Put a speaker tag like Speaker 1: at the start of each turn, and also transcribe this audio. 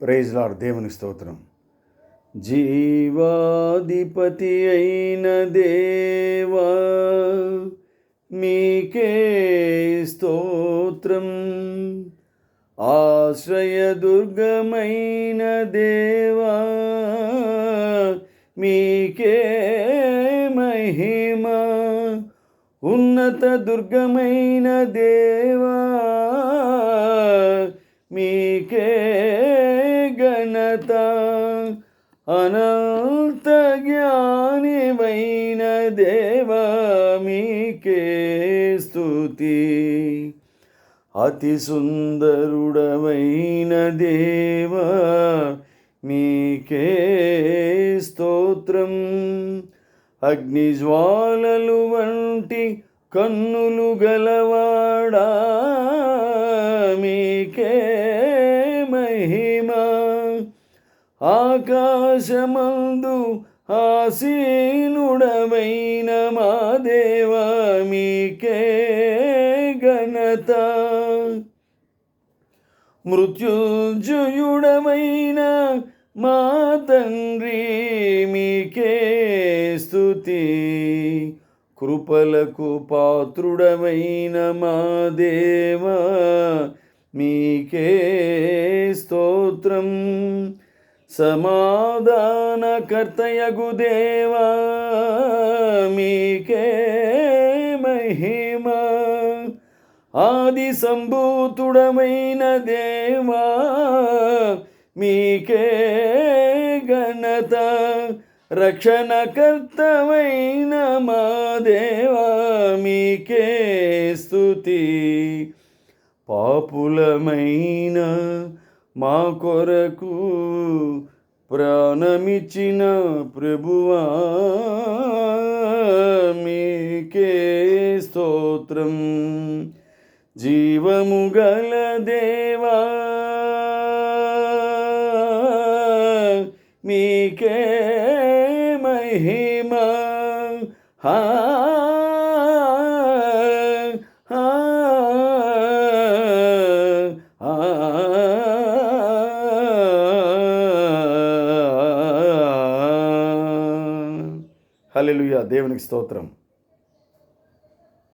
Speaker 1: Praise lord. దేవునికి స్తోత్రం. జీవాధిపతి అయిన దేవా మీకే స్తోత్రం. ఆశ్రయదుర్గమైన దేవా మీకే మహిమ. ఉన్నత దుర్గమైన దేవా మీకే ఘనత. అనంత జ్ఞానివైన దేవా మీకే స్తుతి. అతి సుందరుడవైన దేవా మీకే స్తోత్రం. అగ్నిజ్వాలలు వంటి కన్నులు గలవాడా మీకే మహిమ. ఆకాశమందు ఆసీనుడవైన మా దేవా మీకే ఘనత. మృత్యుంజయుడవైన మా తండ్రి మీకే స్తుతి. కృపలకు పాత్రుడవైన మా దేవా మీకే స్తోత్రం. సమాధానకర్తయగు దేవా మీకే మహిమ. ఆది సంభూతుడమైన దేవా మీకే ఘనత. రక్షణకర్తమైన మా దేవా మీకే స్తుతి. పాపులమైన మా కొరకు ప్రాణమిచ్చిన ప్రభువా మీకే స్తోత్రం. జీవము గల దేవా మీకే మహిమ. హల్లెలూయా. దేవునికి స్తోత్రం.